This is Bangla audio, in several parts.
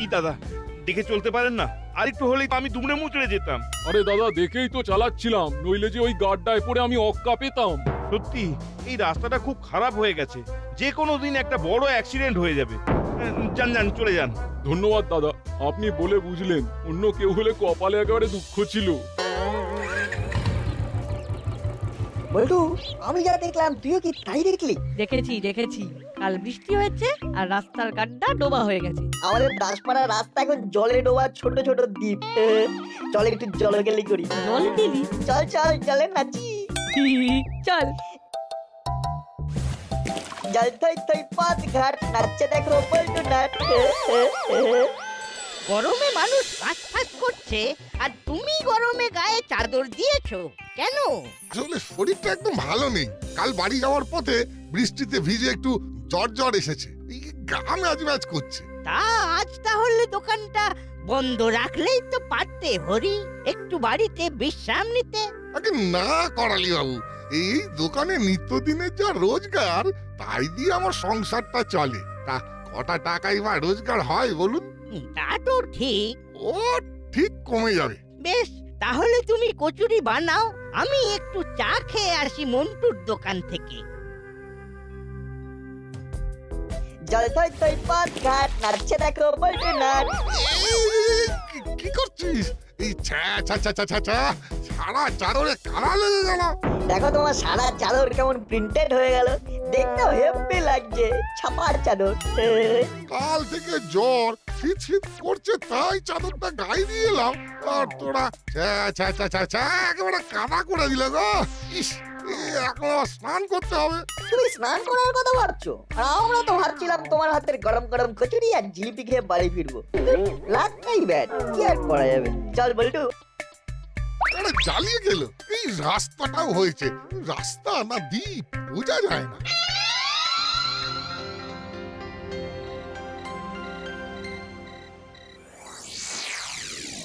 কি দাদা, দেখে চলতে পারেন না? আর একটু হলেই তো আমি দুমড়ে মুচড়ে যেতাম। আরে দাদা, দেখেই তো চালাচ্ছিলাম, নইলে যে ওই গাড্ডায় পড়ে আমি অক্কা পেতাম। সত্যি এই রাস্তাটা খুব খারাপ হয়ে গেছে, যে কোনো দিন একটা বড় অ্যাক্সিডেন্ট হয়ে যাবে। যান যান, চলে যান। ধন্যবাদ দাদা, আপনি বলে বুঝলেন, অন্য কেউ হলে কপালে একেবারে দুঃখ ছিল। বল্টু, আমি যা দেখলাম তুইও কি তাই দেখলি? দেখেছি দেখেছি, কাল বৃষ্টি হয়েছে আর রাস্তার গাড্ডা ডোবা হয়ে গেছে। আমাদের দাসপাড়ার রাস্তা এখন জলে ডোবা ছোট ছোট দ্বীপ। চল একটু জলকেলি করি। জল দিলি? চল চল, চলে নাচি। চল। জল থই থই পথ ঘাট, নাচছে দেখো বল্টু নাট। গরমে মানুষ হাঁস করছে আর তুমি গরমে গায়ে চাদর দিয়েছো কেন? আসলে শরীরটা একদম ভালো নেই। কাল বাড়ি যাওয়ার পথে বৃষ্টিতে ভিজে একটু জ্বর জ্বর এসেছে, এই গা ম্যাচ ম্যাচ করছে। তা আজ তাহলে দোকানটা বন্ধ রাখলেই তো পারতে হরি, একটু বাড়িতে বিশ্রাম নিতে। আগে না করালি বাবু, এই দোকানে নিত্যদিনের যা রোজগার তাই দিয়ে আমার সংসারটা চলে। তা কটা টাকাই বা রোজগার হয় বলুন? তা তো ঠিক। ও ঠিক কমে যাবে। বেশ, তাহলে তুমি কচুরি বানাও, আমি একটু চা খেয়ে আসি মন্টুর দোকান থেকে। জল থই থই পথ ঘাট, নাচছে দেখো বল্টু নাট। কি করছিস? এই ছ্যা ছ্যা ছ্যা ছ্যা ছ্যা ছ্যা, সারা চাদরে কালা লেগে গেল। দেখো তোমার সারা চাদর কেমন প্রিন্টেড হয়ে গেল, দেখতে হেব্বি লাগছে। ছাপার চাদর। কাল থেকে জ্বর শীত শীত করছে, তাই চাদরটা গায়ে দিয়ে এলাম, আর তোরা ছ্যা ছ্যা ছ্যা ছ্যা ছ্যা একেবারে কাদা করে দিলে গো। ইস, এখন আবার স্নান করতে হবে। তুমি স্নান করার কথা ভাবছো, আর আমরা তো ভাবছিলাম তোমার হাতের গরম গরম কচুরি আর জিলিপি খেয়ে বাড়ি ফিরবো। লাগতেই ব্যাট, কি আর করা যাবে। চল বল্টু। আরে জ্বালিয়ে গেল। এই রাস্তাটাও হয়েছে, রাস্তা না দ্বীপ বোঝা যায় না।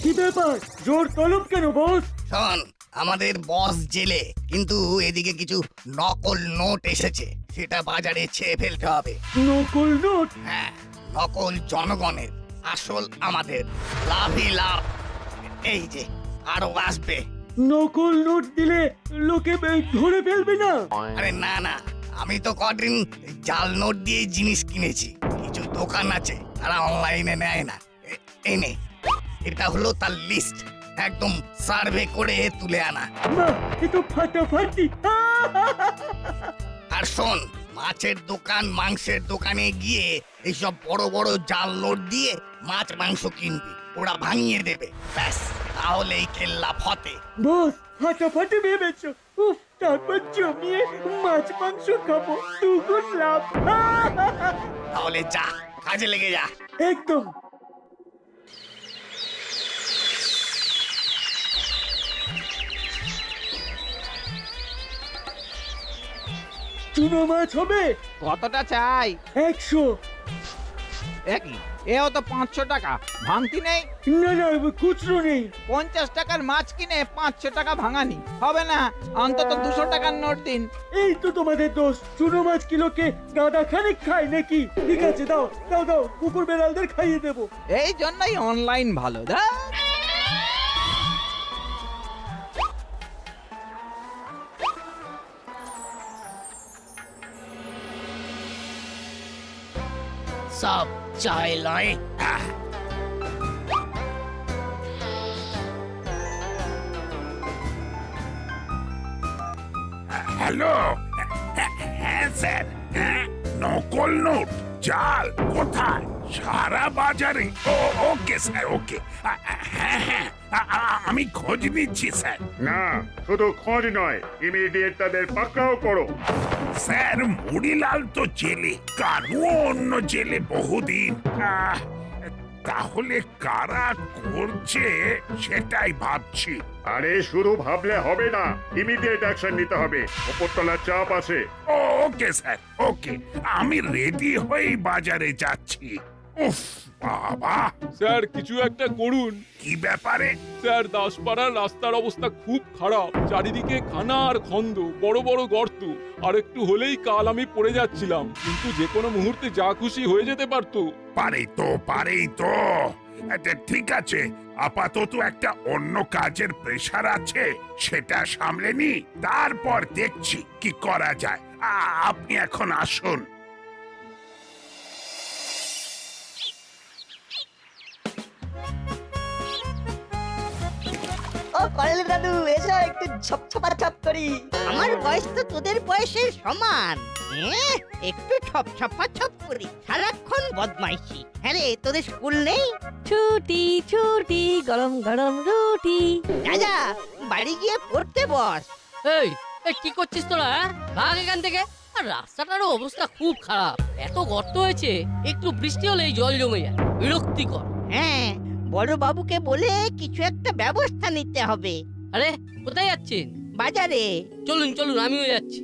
কি ব্যাপার, জোর তলব কেন বস? শোন, আমাদের বস জেলে, কিন্তু এদিকে কিছু নকল নোট এসেছে, সেটা বাজারে ছেয়ে ফেলতে হবে। নকল নোট? হ্যাঁ, নকল জনগণের, আসল আমাদের। লাভই লাভ। এই যে আরো আসবে। নকল নোট দিলে লোকে ধরে ফেলবে না? আরে না না, আমি তো কদিন জাল নোট দিয়ে জিনিস কিনেছি। কিছু দোকান আছে তারা অনলাইনে নেয় না। এই নে, এটা হলো তার লিস্ট, একদম সার্ভে করে তুলে আনা। বাহ, এ তো ফাটাফাটি। আর শোন, মাছের দোকান মাংসের দোকানে গিয়ে এইসব বড় বড় জাল নোট দিয়ে মাছ মাংস কিনবি, ওরা ভাঙিয়ে দেবে। ব্যাস, তাহলেই কেল্লা ফতে। বস ফাটাফাটি ভেবেছো। উফ, তারপর জমিয়ে মাছ মাংস খাবো, দুগুণ লাভ। তাহলে যা, কাজে লেগে যা। একদম। চুনো মাছ হবে? কতটা চাই? 100। একই, এও তো 500 টাকা, ভাঙতি নেই? না না, খুচরো নেই। 50 টাকার মাছ কিনে 500 টাকা ভাঙানি হবে না, অন্তত 200 টাকার নোট দিন। এই তো তোমাদের দোষ, চুনো মাছ কিলোকে গাদা খানিক খায় নাকি? ঠিক আছে, দাও দাও দাও, কুকুর বেড়ালদের খাইয়ে দেবো। এই জন্যই অনলাইন ভালো। সব চাই লয়। হ্যালো, হ্যাঁ স্যার, নকল নোট জাল কোথায়? সারা বাজারে? ওকে স্যার, ওকে। হ্যাঁ হ্যাঁ, আমি খোঁজ নিচ্ছি স্যার। না, শুধু খোঁজ নয়, ইমিডিয়েট তাদের পাকড়াও করো। স্যার, মুড়িলাল তো জেলে, কানু অন্য জেলে বহুদিন। তাহলে কারা করছে সেটাই ভাবছি। আরে শুধু ভাবলে হবে না, ইমিডিয়েট অ্যাকশন নিতে হবে। উপরতলার চাপ আছে। ওকে স্যার, ওকে, আমি রেডি হয়েই বাজারে যাচ্ছি। বাবা, স্যার কিছু একটা করুন। কি ব্যাপারে? স্যার দাসপাড়ার রাস্তার অবস্থা খুব খারাপ, চারিদিকে খানা আর খন্দ, বড় বড় গর্ত। আর একটু হলেই কাল আমি পড়ে যাচ্ছিলাম, কিন্তু যে কোনো মুহূর্তে যা খুশি হয়ে যেতে পারতো। পারেই তো ঠিক আছে, আপাতত একটা অন্য কাজের প্রেসার আছে, সেটা সামলে নি, তারপর দেখছি কি করা যায়। আপনি এখন আসুন। ও করেল দাদু, এসো একটু ছপ করি। আমার বয়স তো তোদের বয়সের সমান। একটু ছপ করি, সারাক্ষণ বদমাইশি। হ্যাঁ রে, তোদের স্কুল নেই? ছুটি ছুটি, গরম গরম রুটি। যা বাড়ি গিয়ে পড়তে বস। এই এই কি করছিস তোরা? ভাগ এখান থেকে। আর রাস্তাটারও অবস্থা খুব খারাপ, এত গর্ত হয়েছে, একটু বৃষ্টি হলেই জল জমে যায়, বিরক্তিকর। হ্যাঁ, বড় বাবুকে বলে কিছু একটা ব্যবস্থা নিতে হবে। আরে কোথায় যাচ্ছেন? বাজারে। চলুন চলুন, আমিও যাচ্ছি।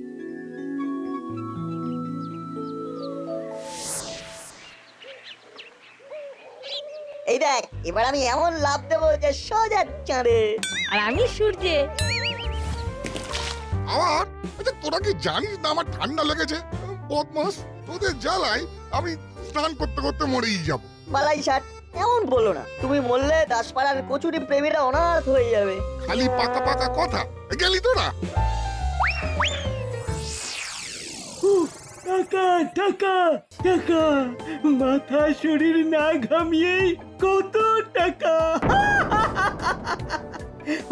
এই দেখ, এবার আমি এমন লাভ দেবো যে সোজা চাঁদে। আর আমি সূর্যে। আমার আচ্ছা, তোরা কি জানিস না আমার ঠান্ডা লেগেছে? বদমাস, তোদের জ্বালায় আমি স্নান করতে করতে মরেই যাব। মালাই ষাট, এমন বলো না। তুমি মরলে দাসপাড়ার কচুরি প্রেমীরা অনাথ হয়ে যাবে। খালি পাকা পাকা কথা। গেলি তোরা? টাকা টাকা টাকা, মাথা শরীর না ঘামিয়ে কত টাকা!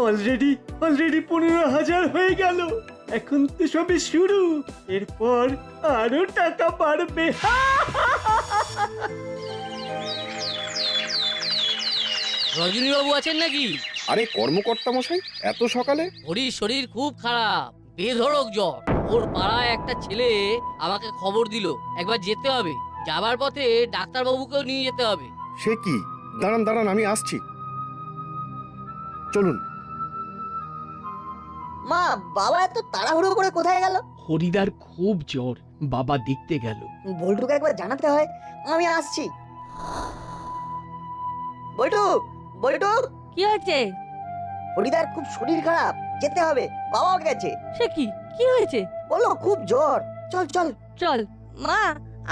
অলরেডি 15,000 হয়ে গেল। এখন তো সবে শুরু, এরপর আরো টাকা বাড়বে। রজনীবাবু আছেন নাকি? আরে কর্মকর্তা মশাই, এত সকালে? হরির শরীর খুব খারাপ, বেধড়ক জ্বর। ওর পাড়ায় একটা ছেলে আমাকে খবর দিল, একবার যেতে হবে। যাবার পথে ডাক্তারবাবুকেও নিয়ে যেতে হবে। সে কি? দাঁড়ান দাঁড়ান, আমি আসছি। চলুন। মা, বাবা এত তাড়াহুড়ো করে কোথায় গেল? হরিদার খুব জ্বর, বাবা দেখতে গেল। বল্টুকে একবার জানাতে হয়। আমি আসছি। বল্টু, বল্টু, কি হয়েছে? হরিদার খুব শরীর খারাপ, যেতে হবে। বাবাও গেছে। সে কি? কি হয়েছে? বলো খুব জ্বর। চল চল চল মা,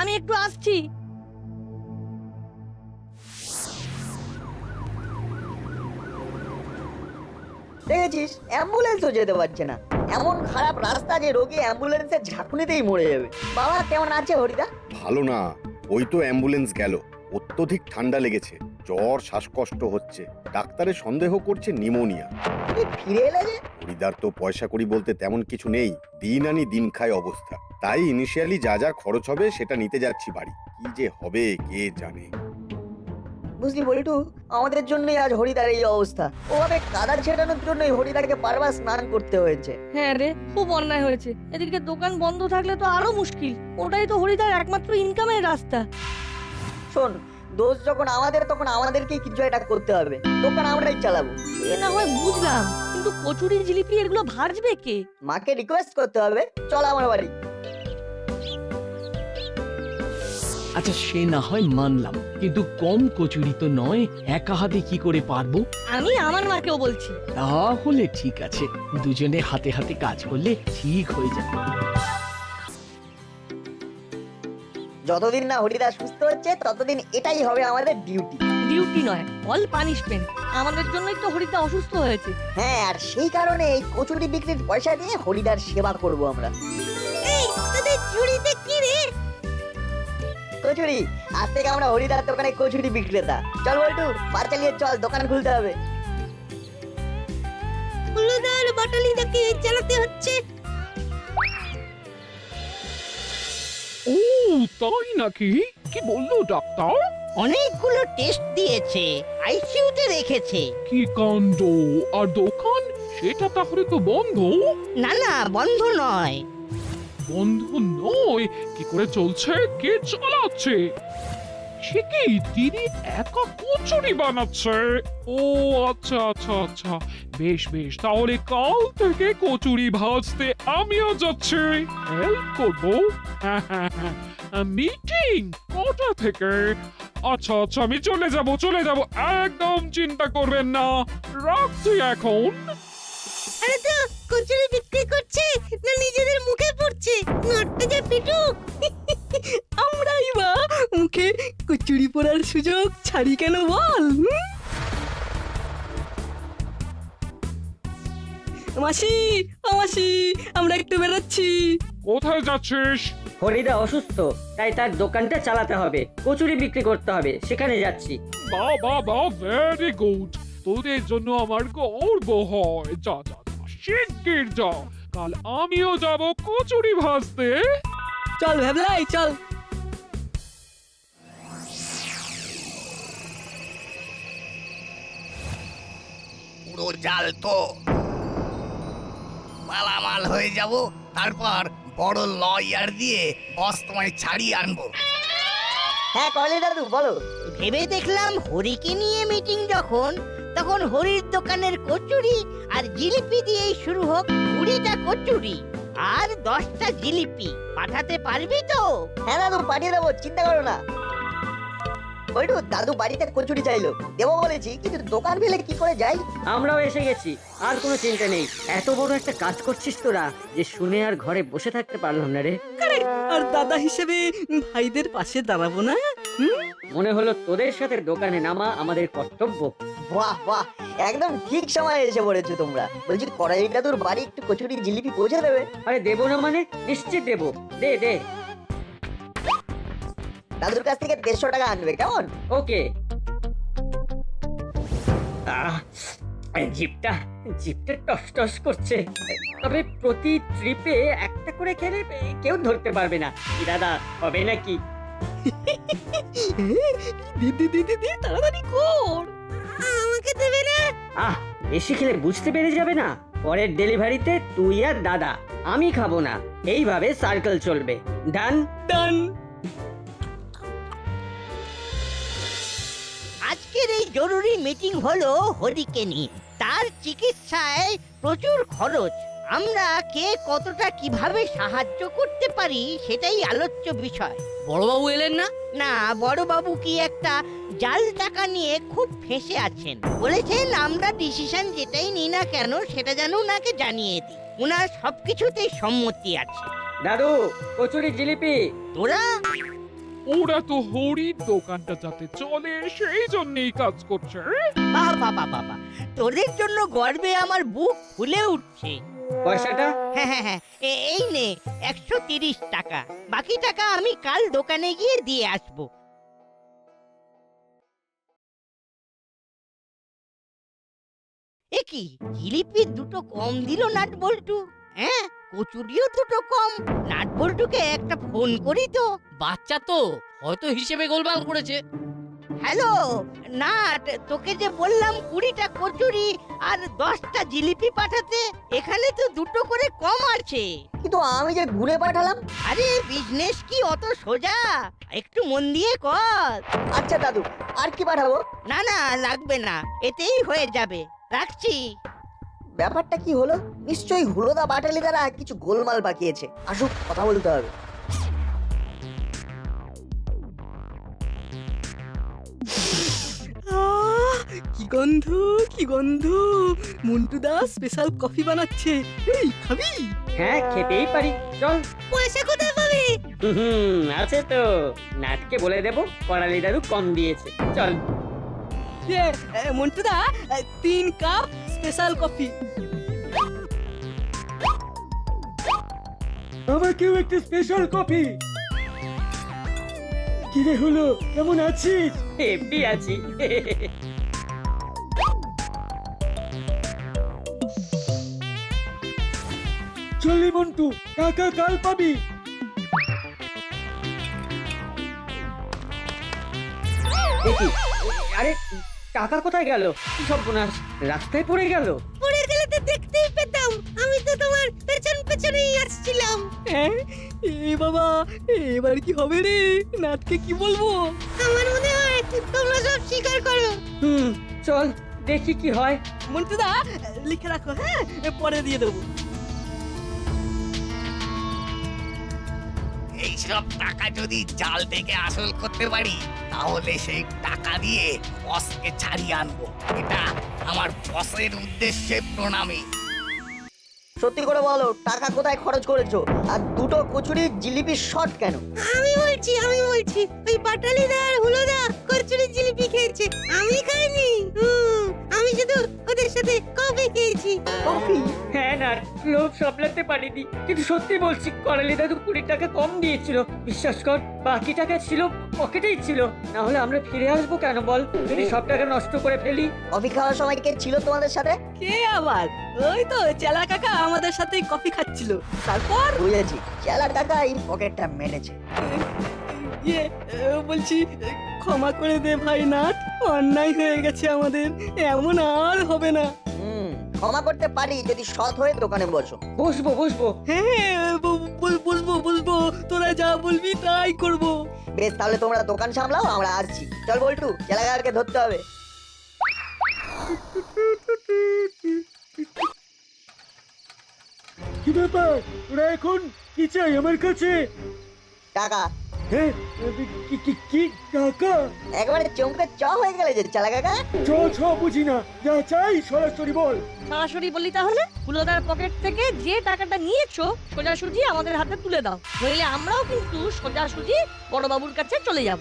আমি একটু আসছি। দেখেছিস, অ্যাম্বুলেন্সও যেতে পারছে না। এমন খারাপ রাস্তা যে রোগী অ্যাম্বুলেন্সের ঝাঁকুনিতেই মরে যাবে। বাবা কেমন আছে হরিদা? ভালো না, ওই তো অ্যাম্বুলেন্স গেল। অত্যধিক ঠান্ডা লেগেছে, জ্বর, শ্বাসকষ্ট হচ্ছে। ডাক্তারে সন্দেহ করছে নিউমোনিয়া। তুমি ফিরে এলে যে? হরিদার তো পয়সা কড়ি বলতে তেমন কিছু নেই, দিন আনি দিন খায় অবস্থা। তাই ইনিশিয়ালি যা যা খরচ হবে সেটা নিতে যাচ্ছি বাড়ি। কি যে হবে কে জানে। বুঝলি বল্টু, আমাদের জন্যই আজ হরিদার এই অবস্থা। ওভাবে কাদা ছেটানোর জন্যই হরিদারকে বারবার স্নান করতে হয়েছে। হ্যাঁ রে, খুব অন্যায় হয়েছে। এদিকে দোকান বন্ধ থাকলে তো আরো মুশকিল। ওটাই তো হরিদার একমাত্র ইনকামের রাস্তা। শোন, দোষ যখন আমাদের, তখন আমাদেরকেই কিছু একটা করতে হবে। দোকান আমরাই চালাবো। এ না হয় বুঝলাম, কিন্তু কচুরি জিলিপি এগুলো ভাজবে কে? মাকে রিকোয়েস্ট করতে হবে। চল আমার বাড়ি। আচ্ছা সে না হয় মানলাম, কিন্তু কম কচুরি তো নয়, একা হাতে কি করে পারবো? আমি আমার মাকেও বলছি। তাহলে ঠিক আছে, দুজনে হাতে হাতে কাজ করলে ঠিক হয়ে যাবে। যতদিন না হরিদা সুস্থ হচ্ছে, ততদিন এটাই হবে আমাদের ডিউটি। ডিউটি নয়, অল পানিশমেন্ট। আমাদের জন্যই তো হরিদা অসুস্থ হয়েছে। হ্যাঁ, আর সেই কারণে এই কচুরি বিক্রির পয়সা দিয়ে হরিদার সেবা করব আমরা। এই তোদের ঝুড়িতে কি রে? কচুরি। আজ থেকে আমরা হরিদার দোকানে কচুরি বিক্রেতা। চল বল্টু, পা চালিয়ে চল, দোকান খুলতে হবে। হলুদার বাটালিটাকে চালাতে হচ্ছে। ও তাই নাকি? কি বললো ডাক্তার? অনেকগুলো টেস্ট দিয়েছে, আইসিইউতে রেখেছে। কি কাণ্ড! আর দোকান সেটা তাহলে তো বন্ধ? না না, বন্ধ নয়। বন্ধ নয়? কি করে চলছে? কে চালাচ্ছে? সে কি দিদি একা কচুরি বানাচ্ছে? ও আচ্ছা আচ্ছা আচ্ছা, বেশ বেশ, তাহলে কাল থেকে কচুরি ভাজতে আমিও যাচ্ছি, হেল্প করবো। মিটিং কটা থেকে? আচ্ছা আচ্ছা আমি চলে যাব একদম চিন্তা করবেন না, রাখছি এখন। আরে তো কচুরি বিক্রি করছে না নিজেদের মুখে পড়ছে, নটটা যা পিটুক। আমরাই বা মুখে কচুরি পড়ার সুযোগ ছাড়ি কেন বল? মাসি ও মাসি, আমরা একটু বেরোচ্ছি। কোথায় যাচ্ছিস? হরিদা অসুস্থ, তাই তার দোকানটা চালাতে হবে, কচুরি বিক্রি করতে হবে, সেখানে যাচ্ছি। বাহ বাহ বাহ, ভেরি গুড। তোদের জন্য আমার গর্ব হয়। যা যা যা, শিগগির যা, কাল আমিও যাব কচুরি ভাজতে। চল ভেবলাই চল। পুরো জাল তো মালামাল হয়ে যাব, তারপর বড় লয়ার দিয়ে বস তোমায় ছাড়িয়ে আনবো। হ্যাঁ কলে দাদু বলো। ভেবে দেখলাম হরিকে নিয়ে মিটিং যখন, তখন হরির দোকানের কচুরি আর জিলিপি দিয়েই শুরু হোক। 20টা কচুরি আর 10টা জিলিপি পাঠাতে পারবি তো? হ্যাঁ দাদু পাঠিয়ে দেবো, চিন্তা করো না। বল্টু দাদু বাড়িতে কচুরি চাইলো, দেবো বলেছি, কিন্তু দোকান ফেলে কি করে যাই? আমরাও এসে গেছি, আর কোনো চিন্তা নেই। এত বড় একটা কাজ করছিস তোরা, যে শুনে আর ঘরে বসে থাকতে পারলাম না রে। আর দাদা হিসেবে ভাইদের পাশে দাঁড়াবো না? মনে হলো তোদের সাথে দোকানে নামা আমাদের কর্তব্য। বাহ বাহ, একদম ঠিক সময় এসে পড়েছো তোমরা। বলছি কড়াই দাদুর বাড়ি একটু কচুরি জিলিপি পৌঁছে দেবে? আরে দেবো না মানে, নিশ্চিত দেবো। দে দে। দাদুর কাছ থেকে 150 টাকা আনবে, কেমন? ওকে। জিপটা টস টস করছে, তবে প্রতি ট্রিপে একটা করে খেলে কেউ ধরতে পারবে না। কি দাদা, হবে নাকি? দিদি দিদি দিদি তাড়াতাড়ি কর। আমাকে দেবে না? বেশি খেলে বুঝতে পেরে যাবে না। পরের ডেলিভারিতে তুই আর দাদা, আমি খাবো না। এইভাবে সার্কেল চলবে। ডান ডান। আজকের এই জরুরি মিটিং হলো হরিকে নিয়ে। তার চিকিৎসায় প্রচুর খরচ। আমরা কে কতটা কিভাবে সাহায্য করতে পারি সেটাই আলোচ্য বিষয়। বড়বাবু এলেন না? না, বড়বাবু কি একটা জাল টাকা নিয়ে খুব ফেঁসে আছেন। বলেছেন আমরা ডিসিশন যেটাই নিই না কেন সেটা যেন ওনাকে জানিয়ে দিই। ওনার সবকিছুতেই সম্মতি আছে। দাদু, কচুরি জিলিপি। তোরা ওরা তো হরির দোকানটা যাতে চলে সেই জন্যই কাজ করছে। বাবা বাবা, তোদের জন্য গর্বে আমার বুক ফুলে উঠছে। পয়সাটা? হ্যাঁ, এই নে 130 টাকা। বাকি টাকা আমি কাল দোকানে গিয়ে দিয়ে আসবো। এ কি, জিলিপি দুটো কম দিল নাট বল্টু? হ্যাঁ, কচুরিও দুটো কম। নাট বল্টুকে একটা ফোন করি তো। বাচ্চা তো, হয়তো হিসেবে গোলমাল করেছে। হ্যালো নাট, তোকে যে বললাম 20টা কচুরি আর 10টা জিলিপি পাঠাতে, এখানে তো দুটো করে কম আছে। কিন্তু আমি যে ঘুরে পাঠালাম। আরে বিজনেস কি অত সোজা? একটু মন দিয়ে কর। আচ্ছা দাদু, আর কি পাঠাবো? না না, লাগবে না, এতেই হয়ে যাবে। রাখছি। ব্যাপারটা কি হলো? নিশ্চয়ই হুলোদা বাটালি দ্বারা কিছু গোলমাল পাকিয়েছে। আসুক, কথা বলতে হবে। কি গন্ধ, কি গন্ধ! মন্টু দা স্পেশাল কফি বানাচ্ছে, এই খাবি? হ্যাঁ, খেতেই পারি, চল। পয়সা কোথায় পাবে? আছে তো, নাটকে বলে দেবো করালি দাদু কম দিয়েছে। চল। মন্টু দা 3 কাপ স্পেশাল কফি। আমাকেও একটা স্পেশাল কফি। কি রে হলো, কেমন আছিস? হেভি আছি। চলি মন্টু, টাকা কাল পাবি। আরে টাকা কোথায় গেল? কি সর্বনাশ, রাস্তায় পড়ে গেল। পড়ে গেলে তো দেখতেই পেতাম, আমি তো তোমার পেছনেই আসছিলাম। হ্যাঁ, এ বাবা, এবার কি হবে রে? নাটকে কি বলবো? আমার মনে হয় তোমরা সব স্বীকার করো। চল দেখি কি হয়। মন্টু দা লিখে রাখো, হ্যাঁ, পরে দিয়ে দেবো। এইসব টাকা যদি জাল থেকে আসল করতে পারি তাহলে সেই টাকা দিয়ে বসকে ছাড়িয়ে আনবো। এটা আমার বসের উদ্দেশ্যে প্রণামী। সত্যি করে বলো টাকা কোথায় খরচ করেছো আর দুটো কচুরি জিলিপি শর্ট কেন? আমি বলছি ওই পাটালিদা আর হুলোদা কচুরি জিলিপি খেয়েছে, আমি খাইনি। আমি শুধু ওদের সাথে কফি খেয়েছি। কফি? হ্যাঁ না, লোভ সামলাতে পারিনি, কিন্তু সত্যি বলছি করালি দাদু 20 টাকা কম দিয়েছিল। বিশ্বাস কর, বাকি টাকা ছিল পকেটেই ছিল, না হলে আমরা ফিরে আসবো কেন বল, যদি সব টাকা নষ্ট করে ফেলি। কফি খাওয়ার সময় কে ছিল তোমাদের সাথে? কে আবার? ওই তো চেলা কাকা আমাদের সাথেই কফি খাচ্ছিল। তারপর বুঝেছি, চেলা টাকা এই পকেটটা মেরেছে। বলছি ক্ষমা করে দে ভাই নাট, অন্যায় হয়ে গেছে আমাদের, এমন আর হবে না। ক্ষমা করতে পারি যদি সৎ হয়ে দোকানে বসো। বসবো। হ্যাঁ বুঝবো, তোরা যা বলবি তাই করব। বেশ, তাহলে তোমরা দোকান সামলাও, আমরা আসছি। চল বল্টু, চেলাগারকে ধরতে হবে। কি ব্যাপার, ওরা এখন কি চাই আমার কাছে? টাকা। হ্যাঁ, কি টাকা? একবারে চমকে চ হয়ে গেলে যে চেলা কাকা। ছ বুঝি না, যা চাই সরাসরি বল। সরাসরি বলি তাহলে, হুলোদার পকেট থেকে যে টাকাটা নিয়েছো সোজাসুজি আমাদের হাতে তুলে দাও, নইলে আমরাও কিন্তু সোজাসুজি বড়বাবুর কাছে চলে যাব।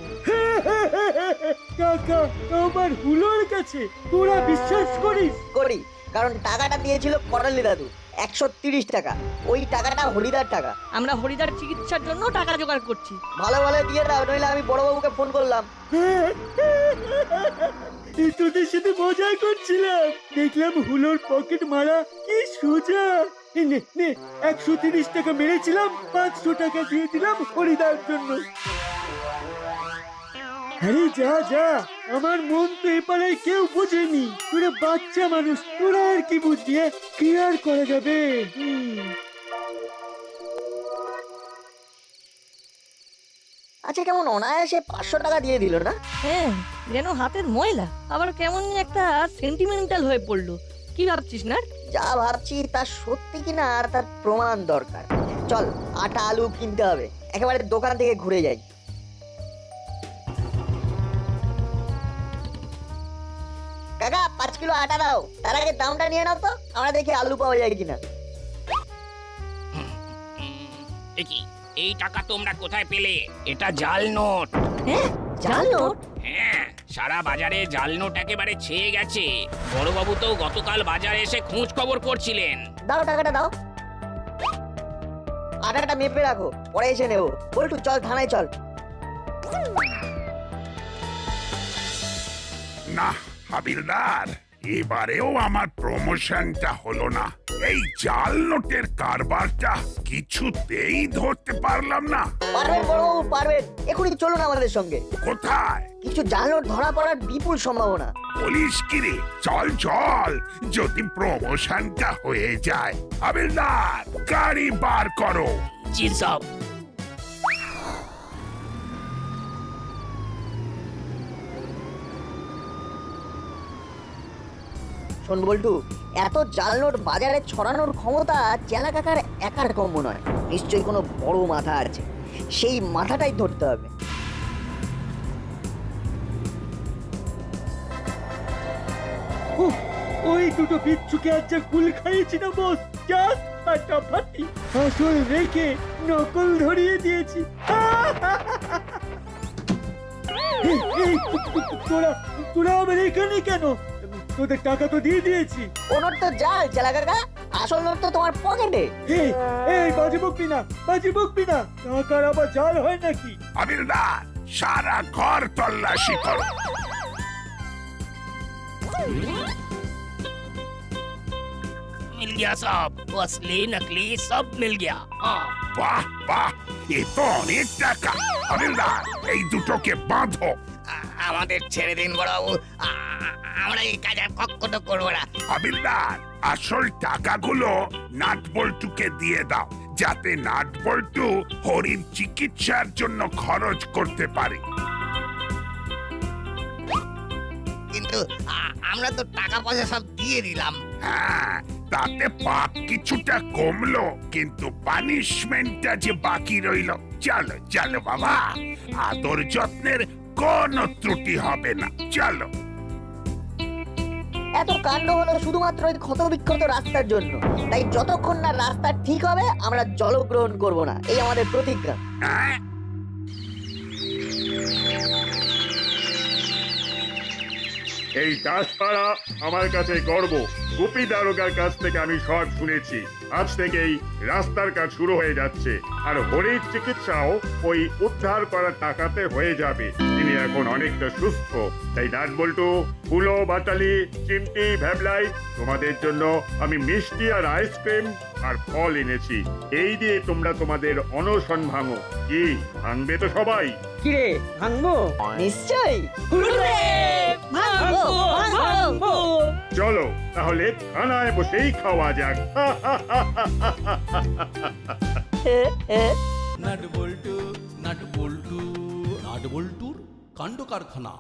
টাকা আমার হুলোর কাছে? তোরা বিশ্বাস করিস? করি, কারণ টাকাটা দিয়েছিল করালি দাদু 130 টাকা। ওই টাকাটা হরিদার টাকা। আমরা হরিদার চিকিৎসার জন্য টাকা জোগাড় করছি। ভালো দিয়ে দাও, নইলে আমি বড়বাবুকে ফোন করলাম। তোদের সাথে মজা করছিলাম, দেখলাম হুলোর পকেট মারা কি সোজা। নে 130 টাকা মেরেছিলাম, 500 টাকা দিয়ে দিলাম হরিদার জন্য। আরে যা, আমার মন তো এপারে কেউ বোঝেনি। তোরা বাচ্চা মানুষ, তোরা আর কি বুঝবি? কি আর করা যাবে? আচ্ছা, কেমন অনায়াসে 500 টাকা দিয়ে দিল না? হ্যাঁ, যেন হাতের ময়লা, আবার কেমন একটা সেন্টিমেন্টাল হয়ে পড়লো। কি ভাবছিস না? যা ভাবছি তা সত্যি কিনা আর তার প্রমাণ দরকার। চল, আটা আলু কিনতে হবে, একেবারে দোকান থেকে ঘুরে যাই। কাকা 5 কিলো আটা দাও, তার আগে দামটা নিয়ে নাও তো, আমরা দেখি আলু পাওয়া যায় কিনা। দেখি এই টাকা তোমরা কোথায় পেলে? এটা জাল নোট। হ্যাঁ, জাল নোট? হ্যাঁ, সারা বাজারে জাল নোট একেবারে ছেয়ে গেছে। বড়বাবু তো গতকাল বাজারে এসে খোঁজ খবর করছিলেন। দাও টাকাটা দাও। আটাটা মেপে রাখো, পরে এসে নেবো। বল্টু চল, থানায় চল। না হাবিলদার, এবারেও আমার প্রমোশনটা হলো না। এই জাল নোটের কারবারটা কিছুতেই ধরতে পারলাম না। পারবেন বড়বাবু, পারবেন। এখনই চলুন আমাদের সঙ্গে। কোথায়? কিছু জাল নোট ধরা পড়ার বিপুল সম্ভাবনা। বলিস কি রে? চল যদি প্রমোশনটা হয়ে যায়। হাবিলদার, গাড়ি বার করো। জি সব। শোন বল্টু, এত জাল নোট বাজারে ছড়ানোর ক্ষমতা চেলা কাকার একার কম নয়। নিশ্চয়ই কোনো বড় মাথা আছে, সেই মাথাটাই ধরতে হবে। ওই দুটো বিচ্ছুকে আজ যা কুল খাইয়েছি না বস, জাস্ট ফাটাফাটি। আসল রেখে নকল ধরিয়ে দিয়েছি। তোরা আবার এখানে কেন? তোদের টাকা তো দিয়ে দিয়েছি। ও নোট তো জাল চেলা কাকা, আসল নোট তো তোমার পকেটে। এই বাজে বকবি না। টাকার আবার জাল হয় নাকি? হাবিলদার, সারা ঘর তল্লাশি করো। मिल गया सब, वो असली नकली सब मिल गया। বাহ, এ তো অনেক টাকা। হাবিলদার, এই দুটোকে বাঁধো। আমাদের ছেড়ে দিন বড়বাবু, আমরা এই কাজ আর কখনো করবো না। হাবিলদার, আসল টাকাগুলো নাটবল্টুকে দিয়ে দাও, যাতে নাটবল্টু হরির চিকিৎসার জন্য খরচ করতে পারে। কিন্তু আমরা তো টাকা পয়সা সব দিয়ে দিলাম। হ্যাঁ, তাতে পাপ কিছুটা কমলো, কিন্তু পানিশমেন্টটা যে বাকি রইল। চলো চলো বাবা, আদর যত্নের কোনো ত্রুটি হবে না। চলো। এত কাণ্ড হলো শুধুমাত্র ওই ক্ষত বিক্ষত রাস্তার জন্য। তাই যতক্ষণ না রাস্তা ঠিক হবে আমরা জলগ্রহণ করব না, এই আমাদের প্রতিজ্ঞা। হ্যাঁ? এই দাসপাড়া আমার কাছে গর্ব। গুপি দারোগার কাছ থেকে আমি সব শুনেছি। আজ থেকেই রাস্তার কাজ শুরু হয়ে যাচ্ছে, আর হরির চিকিৎসাও ওই উদ্ধার করার টাকাতে হয়ে যাবে। তিনি এখন অনেকটা সুস্থ। তাই নাটবল্টু, ফুলো, বাটালি, চিমটি, ভ্যাবলাই, তোমাদের জন্য আমি মিষ্টি আর আইসক্রিম আর ফল এনেছি। এই দিয়ে তোমরা তোমাদের অনশন ভাঙো। কি ভাঙবে তো সবাই? কিরে ভাঙবো? নিশ্চয়ই। ভাঙবো, ভাঙবো। চলো তাহলে থানায় বসেই খাওয়া যাক। নাট বল্টু নাট বল্টুর কাণ্ড কারখানা।